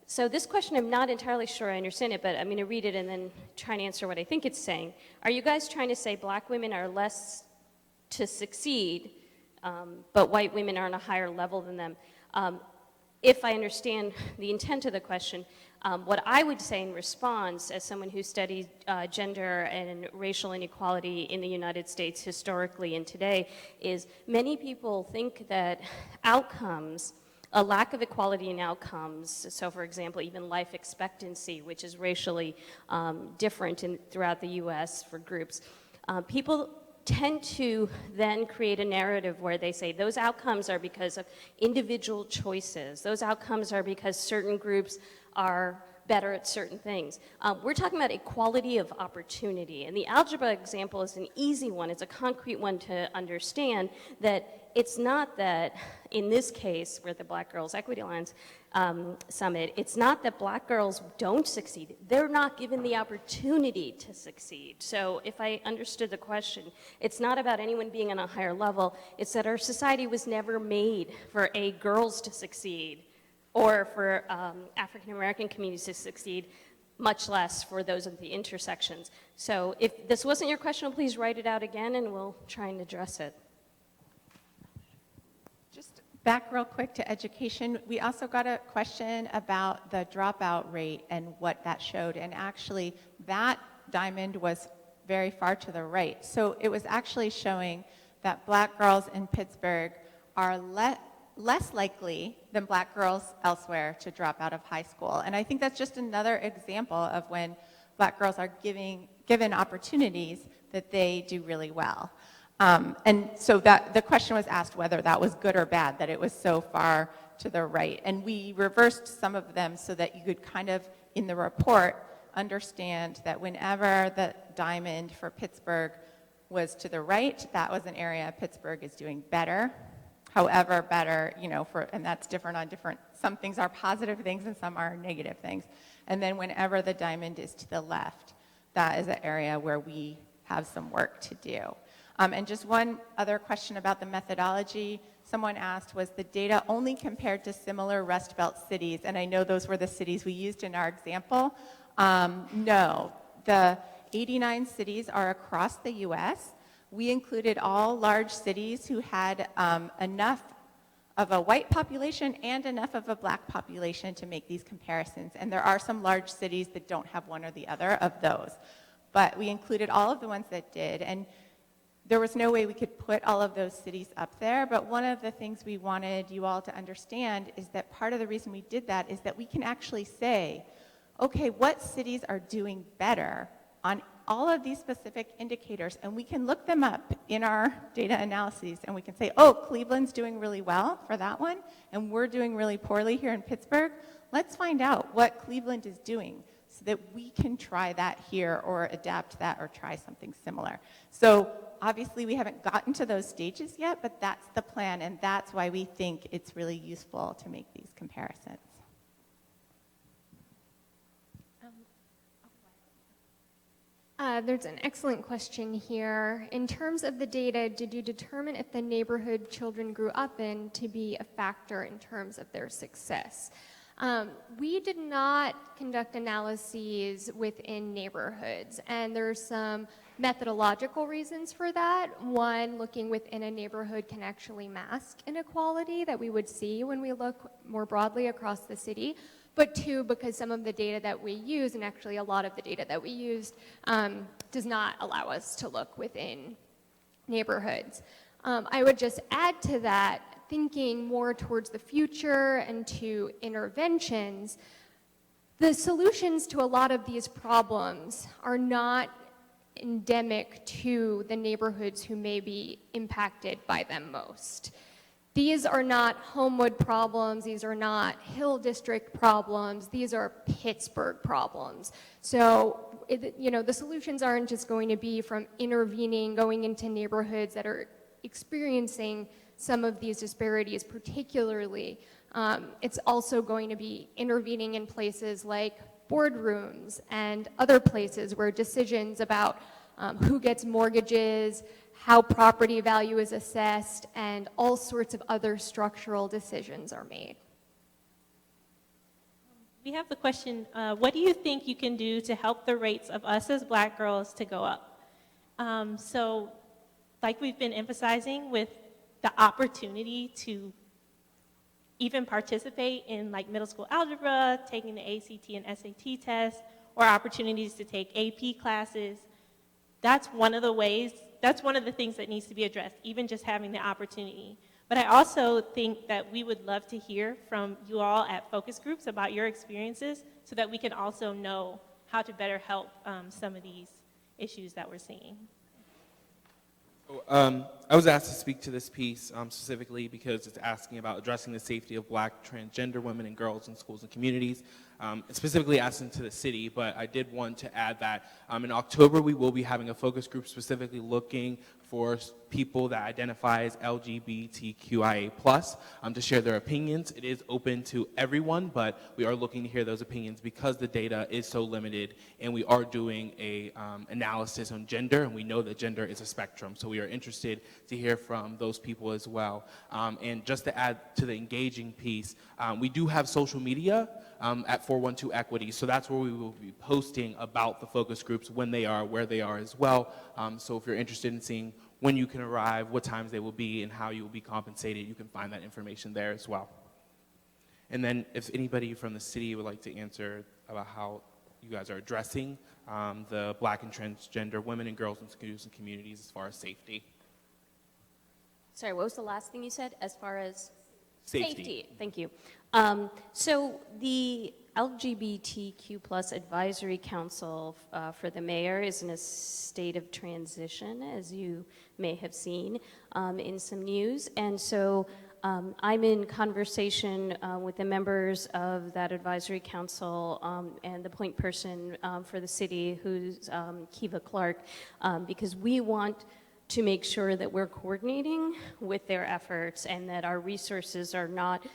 So this question, I'm not entirely sure I understand it, but I'm going to read it and then try and answer what I think it's saying. Are you guys trying to say Black women are less to succeed, but white women are on a higher level than them? If I understand the intent of the question, what I would say in response, as someone who studies gender and racial inequality in the United States historically and today, is many people think that outcomes, a lack of equality in outcomes, so for example, even life expectancy, which is racially different throughout the US for groups, people tend to then create a narrative where they say those outcomes are because of individual choices. Those outcomes are because certain groups are better at certain things. We're talking about equality of opportunity, and the algebra example is an easy one. It's a concrete one to understand that it's not that, in this case, with the Black Girls Equity Alliance Summit, it's not that Black girls don't succeed. They're not given the opportunity to succeed. So if I understood the question, it's not about anyone being on a higher level. It's that our society was never made for girls to succeed, or for African American communities to succeed, much less for those at the intersections. So if this wasn't your question, please write it out again and we'll try and address it. Just back real quick to education, we also got a question about the dropout rate and what that showed. And actually, that diamond was very far to the right. So it was actually showing that Black girls in Pittsburgh are less likely than Black girls elsewhere to drop out of high school. And I think that's just another example of when Black girls are given opportunities that they do really well. And so the question was asked whether that was good or bad, that it was so far to the right. And we reversed some of them so that you could kind of, in the report, understand that whenever the diamond for Pittsburgh was to the right, that was an area Pittsburgh is doing better. However, better, and that's different on some things are positive things and some are negative things. And then whenever the diamond is to the left, that is an area where we have some work to do. And just one other question about the methodology. Someone asked, was the data only compared to similar Rust Belt cities? And I know those were the cities we used in our example. No, the 89 cities are across the US. We included all large cities who had enough of a white population and enough of a Black population to make these comparisons. And there are some large cities that don't have one or the other of those. But we included all of the ones that did. And there was no way we could put all of those cities up there. But one of the things we wanted you all to understand is that part of the reason we did that is that we can actually say, okay, what cities are doing better on all of these specific indicators, and we can look them up in our data analyses, and we can say, oh, Cleveland's doing really well for that one, and we're doing really poorly here in Pittsburgh. Let's find out what Cleveland is doing so that we can try that here or adapt that or try something similar. So obviously we haven't gotten to those stages yet, but that's the plan, and that's why we think it's really useful to make these comparisons. There's an excellent question here. In terms of the data, did you determine if the neighborhood children grew up in to be a factor in terms of their success? We did not conduct analyses within neighborhoods, and there's some methodological reasons for that. One, looking within a neighborhood can actually mask inequality that we would see when we look more broadly across the city. But two, because some of the data that we use, and actually a lot of the data that we used, does not allow us to look within neighborhoods. I would just add to that, thinking more towards the future and to interventions, the solutions to a lot of these problems are not endemic to the neighborhoods who may be impacted by them most. These are not Homewood problems, these are not Hill District problems, these are Pittsburgh problems. So, the solutions aren't just going to be from intervening, going into neighborhoods that are experiencing some of these disparities particularly. It's also going to be intervening in places like boardrooms and other places where decisions about who gets mortgages, how property value is assessed, and all sorts of other structural decisions are made. We have the question, what do you think you can do to help the rates of us as Black girls to go up? So, like we've been emphasizing, with the opportunity to even participate in like middle school algebra, taking the ACT and SAT test, or opportunities to take AP classes, that's one of the ways, that's one of the things that needs to be addressed, even just having the opportunity. But I also think that we would love to hear from you all at focus groups about your experiences so that we can also know how to better help some of these issues that we're seeing. I was asked to speak to this piece specifically because it's asking about addressing the safety of Black transgender women and girls in schools and communities. It's specifically asking to the city, but I did want to add that in October we will be having a focus group specifically looking for people that identify as LGBTQIA+, to share their opinions. It is open to everyone, but we are looking to hear those opinions because the data is so limited, and we are doing a analysis on gender, and we know that gender is a spectrum, so we are interested to hear from those people as well. And just to add to the engaging piece, we do have social media at 412 Equity, so that's where we will be posting about the focus groups, when they are, where they are as well. So if you're interested in seeing when you can arrive, what times they will be, and how you will be compensated, you can find that information there as well. And then if anybody from the city would like to answer about how you guys are addressing the Black and transgender women and girls in schools and communities as far as safety. Sorry, what was the last thing you said as far as? Safety. Thank you. So the LGBTQ+ Advisory Council for the mayor is in a state of transition, as you may have seen in some news. And so I'm in conversation with the members of that advisory council and the point person for the city, who's Kiva Clark, because we want to make sure that we're coordinating with their efforts and that our resources are not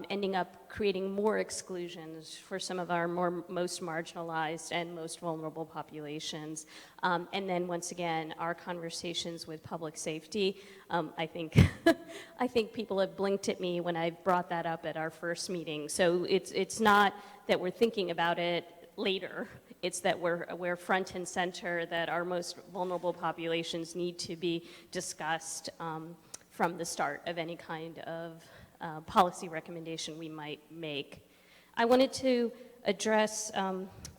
ending up creating more exclusions for some of our most marginalized and most vulnerable populations. And then once again, our conversations with public safety, I think I think people have blinked at me when I brought that up at our first meeting. So it's not that we're thinking about it later. It's that we're front and center, that our most vulnerable populations need to be discussed from the start of any kind of policy recommendation we might make. I wanted to address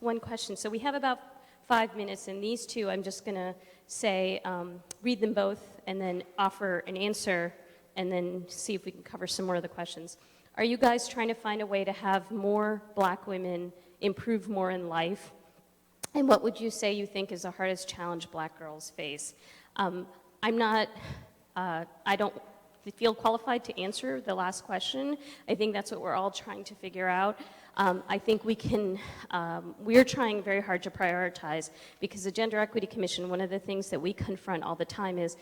one question. So we have about 5 minutes, and these two I'm just going to say, read them both, and then offer an answer, and then see if we can cover some more of the questions. Are you guys trying to find a way to have more Black women improve more in life? And what would you say you think is the hardest challenge Black girls face? I don't feel qualified to answer the last question. I think that's what we're all trying to figure out. I think we're trying very hard to prioritize, because the Gender Equity Commission, one of the things that we confront all the time is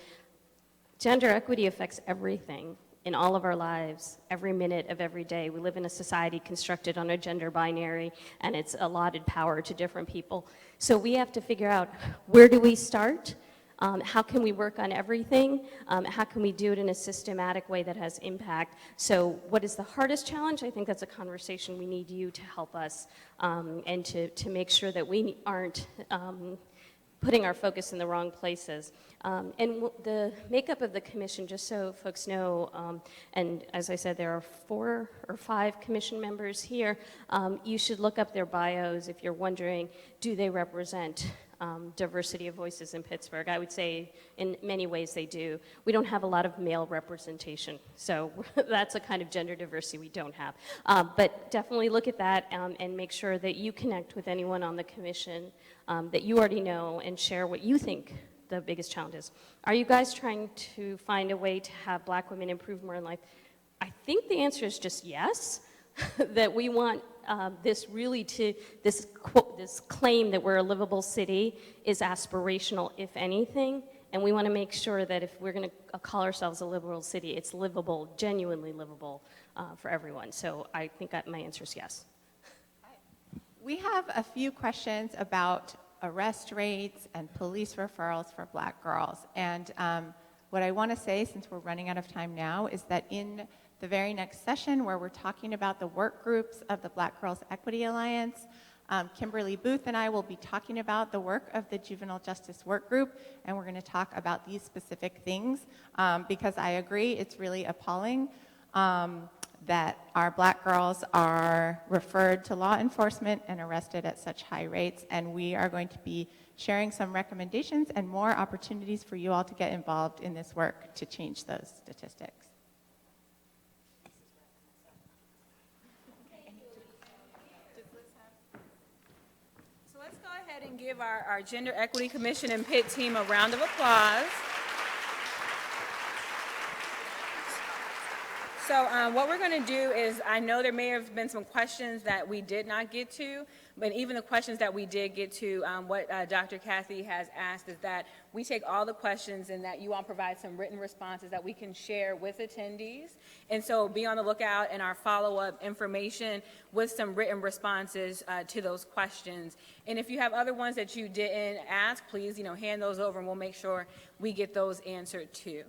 gender equity affects everything in all of our lives, every minute of every day. We live in a society constructed on a gender binary, and it's allotted power to different people. So we have to figure out, where do we start? How can we work on everything? How can we do it in a systematic way that has impact? So what is the hardest challenge? I think that's a conversation we need you to help us and to make sure that we aren't putting our focus in the wrong places. The makeup of the commission, just so folks know, and as I said, there are 4 or 5 commission members here. You should look up their bios if you're wondering, do they represent diversity of voices in Pittsburgh? I would say in many ways they do. We don't have a lot of male representation, so that's a kind of gender diversity we don't have. But definitely look at that and make sure that you connect with anyone on the commission that you already know and share what you think the biggest challenge is. Are you guys trying to find a way to have Black women improve more in life? I think the answer is just yes, that we want this claim that we're a livable city is aspirational, if anything, and we want to make sure that if we're going to call ourselves a livable city, it's livable, genuinely livable for everyone. So I think my answer is yes. We have a few questions about arrest rates and police referrals for Black girls. And what I want to say, since we're running out of time now, is that in the very next session where we're talking about the work groups of the Black Girls Equity Alliance, Kimberly Booth and I will be talking about the work of the Juvenile Justice Work Group, and we're going to talk about these specific things because I agree it's really appalling that our Black girls are referred to law enforcement and arrested at such high rates, and we are going to be sharing some recommendations and more opportunities for you all to get involved in this work to change those statistics. So let's go ahead and give our Gender Equity Commission and Pitt team a round of applause. So what we're going to do is, I know there may have been some questions that we did not get to, but even the questions that we did get to, what Dr. Kathy has asked is that we take all the questions and that you all provide some written responses that we can share with attendees. And so be on the lookout in our follow-up information with some written responses to those questions. And if you have other ones that you didn't ask, please, hand those over and we'll make sure we get those answered too.